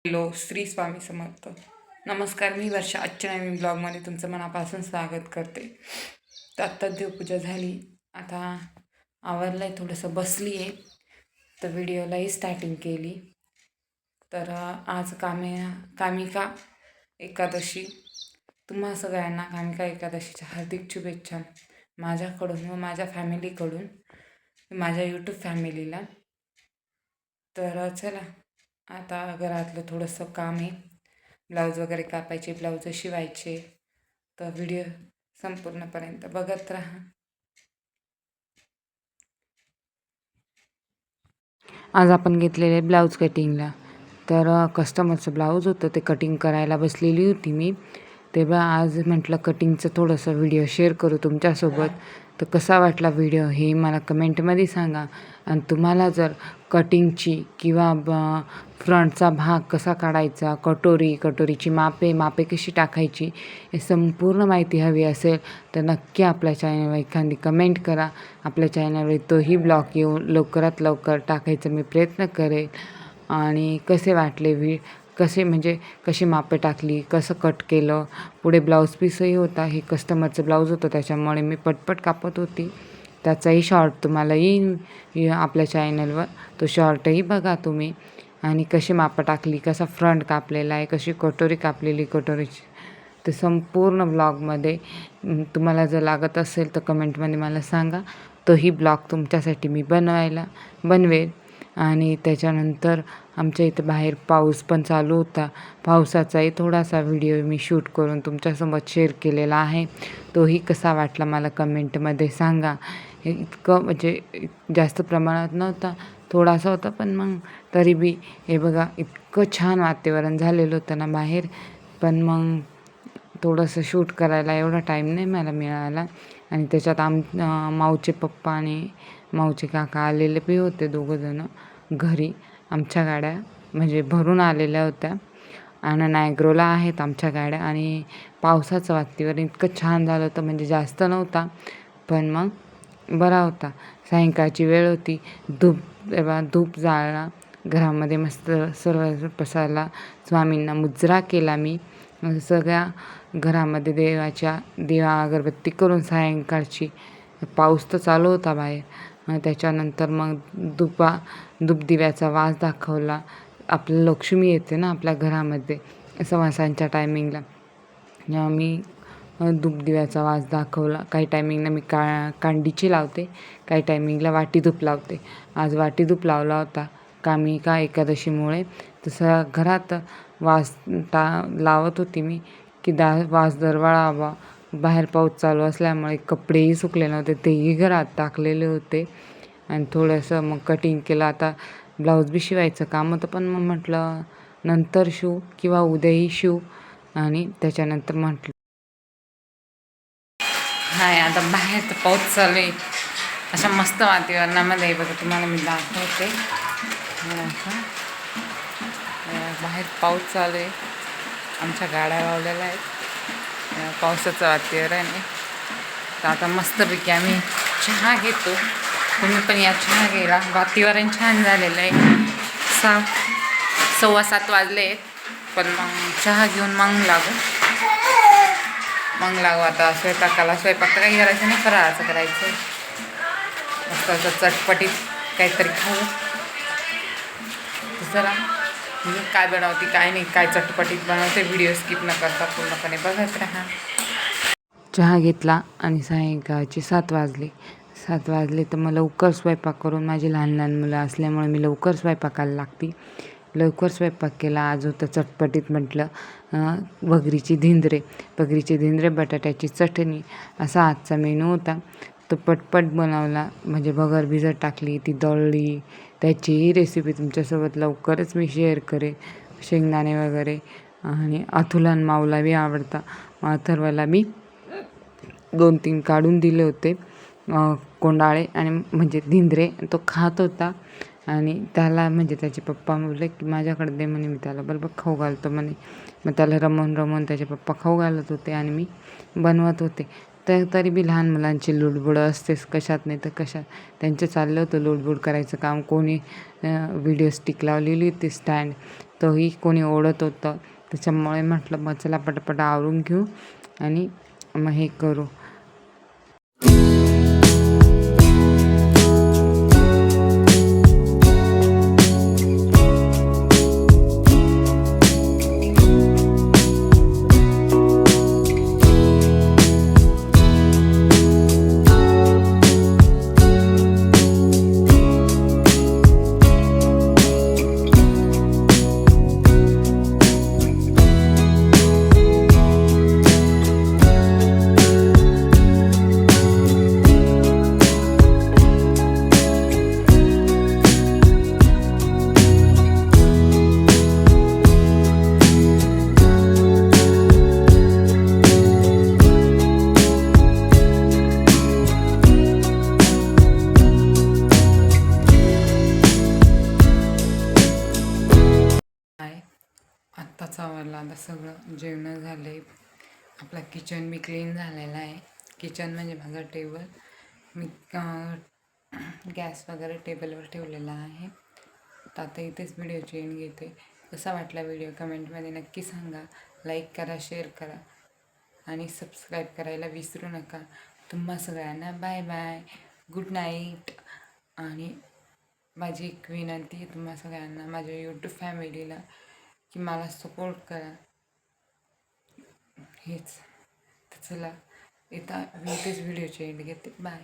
Hello, Shri Swami Samarth. नमस्कार, मी वर्षा. आजच्या नवीन ब्लॉगमध्ये तुमचं मनापासून स्वागत करते. तर आत्ताच देवपूजा झाली, आता आवरलं आहे, थोडंसं बसली आहे, तर व्हिडिओलाही स्टार्टिंग केली. तर आज कामिका एकादशी. तुम्हा सगळ्यांना कामिका एकादशीच्या हार्दिक शुभेच्छा माझ्याकडून व माझ्या फॅमिलीकडून, माझ्या यूट्यूब फॅमिलीला. तर चला, आता घरातलं थोडंसं काम आहे, ब्लाऊज वगैरे कापायचे, ब्लाऊज शिवायचे. तर व्हिडिओ संपूर्णपर्यंत बघत राहा. आज आपण घेतलेले ब्लाऊज कटिंगला. तर कस्टमरचं ब्लाऊज होतं, ते कटिंग करायला बसलेली होती मी. तेव्हा आज म्हटलं कटिंगचं थोडंसं व्हिडिओ शेअर करू तुमच्यासोबत. तर कसा वाटला व्हिडिओ हे मला कमेंटमध्ये सांगा. आणि तुम्हाला जर कटिंगची किंवा फ्रंटचा भाग कसा काढायचा, कटोरीची मापे कशी टाकायची, हे संपूर्ण माहिती हवी असेल तर नक्की आपल्या चॅनलवर एखादी कमेंट करा. आपल्या चॅनलवर तोही ब्लॉग येऊन लवकरात लवकर टाकायचा मी प्रयत्न करेल. आणि कसे वाटले कशी मापे टाकली, कसं कट केलं. पुढे ब्लाऊज पीसही होता, हे कस्टमरचं ब्लाऊज होतं, त्याच्यामुळे मी पटपट कापत होती. त्याचाही शॉर्ट तुम्हाला येईल आपल्या चॅनलवर, तो शॉर्टही बघा तुम्ही. आणि कशी मापं टाकली, कसा फ्रंट कापलेला आहे, कशी कटोरी कापलेली कटोरीची, ते संपूर्ण ब्लॉगमध्ये तुम्हाला जर लागत असेल तर कमेंटमध्ये मला सांगा. तोही ब्लॉग तुमच्यासाठी मी बनवेल. आणि त्याच्यानंतर आमच्या इथं बाहेर पाऊस पण चालू होता. पावसाचाही थोडासा व्हिडिओ मी शूट करून तुमच्यासोबत शेअर केलेला आहे. तोही कसा वाटला मला कमेंटमध्ये सांगा. हे इतकं जास्त प्रमाणात नव्हता, थोडासा होता, पण मग तरी बी हे बघा इतकं छान वातावरण झालेलं होतं ना बाहेर. पण मग थोडंसं शूट करायला एवढा टाईम नाही मला मिळाला. आणि त्याच्यात माऊचे पप्पा आणि माऊचे काका आलेले बी होते, दोघंजणं घरी. आमच्या गाड्या भरून आलेल्या होत्या. आणि नायग्रोला आहेत आमच्या गाड्या. आणि पावसाचं वातावरण इतकं छान झालं होतं, जास्त नव्हता, पण मग बरा होता. सायंकाळची वेळ होती, धूप जाळला घरामध्ये, मस्त सर्व पसारला, स्वामींना मुजरा केला मी. सगळ्या घरामध्ये दिवा अगरबत्ती करून सायंकाळची. पाऊस तर चालू होता बाहेर. त्याच्यानंतर मग दिव्याचा वास दाखवला. आपलं लक्ष्मी येते ना आपल्या घरामध्ये सवासांच्या टायमिंगला. मी दिव्याचा वास दाखवला. काही टायमिंगला मी कांडीची लावते, काही टायमिंगला वाटी धूप लावते. आज वाटी धूप लावला होता कामिका एकादशीमुळे. तसं घरात वास लावत होती मी की वास दरवळावा. बाहेर पाऊस चालू असल्यामुळे कपडेही सुकले नव्हते, तेही घरात टाकलेले होते. आणि थोडंसं मग कटिंग केलं. आता ब्लाऊज बी शिवायचं काम होतं, पण मग म्हटलं नंतर शिवू किंवा उद्याही शिवू. आणि त्याच्यानंतर म्हटलं हाय, आता बाहेर तर पाऊस चालू आहे. अशा मस्त वातावरणामध्ये बघा तुम्हाला मी दाखवते. बाहेर पाऊस चालू आहे, आमच्या गाड्या लावलेल्या आहेत, पावसाचं वातावरण आहे. तर आता मस्तपैकी आम्ही चहा घेतो. तुम्ही पण या चहा घ्यायला. वातावरण छान झालेलं आहे. 6:15 वाजले, पण मग चहा घेऊन मग लागू आता स्वयंपाक तर काही करायचं नाही, फराळाचं करायचं. मस्त असं चटपटीत काहीतरी खाऊ. जरा काय बनवते काय नाही, काय चटपटीत बनवते, व्हिडिओ स्किप न करता पूर्णपणे बघत राहा. चहा घेतला आणि सायंकाळचे 7 वाजले तर मग लवकर स्वयंपाक करून, माझी लहान मुलं असल्यामुळे मी लवकर स्वयंपाकाला लागते. लवकर स्वयंपाक केला. आज होतं चटपटीत, म्हटलं बगरीचे धिंद्रे बटाट्याची चटणी, असा आजचा मेनू होता. तो पटपट बनवला. बगर भिजत टाकली, ती दळली. त्याचीही रेसिपी तुमच्यासोबत लवकरच मी शेअर करेन. शेंगदाणे वगैरे. आणि अथुला माऊला बी आवडता. अथर्वला मी 2-3 काढून दिले होते कोंडाळे आणि धिंद्रे. तो खात होता. आणि त्याला त्याचे पप्पा बोलले की माझ्याकडे दे म्हणे, मी त्याला बरोबर खाऊ घालतो म्हणे. मग त्याला रमवून त्याचे पप्पा खाऊ घालत होते आणि मी बनवत होते. तरी बी लहान मुलांची लुडबुडं असतेच, कशात नाही तर कशात. त्यांचं चाललं होतं लुडबुड करायचं काम. कोणी व्हिडिओ स्टिक लावलेली होती स्टँड, तोही कोणी ओढत होतं. त्याच्यामुळे म्हटलं मग चला पटापट आवरून घेऊ आणि मग हे करू. आत्ताच आवरलं, आता सगळं जेवण झाले. आपला किचन मी क्लीन झालेला आहे. किचन म्हणजे माझा टेबल मी गॅस वगैरे टेबलवर ठेवलेला आहे. तर आता इथेच व्हिडिओची एंड घेते. कसा वाटला व्हिडिओ कमेंटमध्ये नक्की सांगा. लाईक करा, शेअर करा आणि सबस्क्राईब करायला विसरू नका. तुम्हा सगळ्यांना बाय बाय, गुड नाईट. आणि माझी एक विनंती आहे तुम्हा सगळ्यांना, माझ्या यूट्यूब फॅमिलीला, की मला सपोर्ट करा. हेच तर चला, इथेच व्हिडिओची एंड घेते. बाय.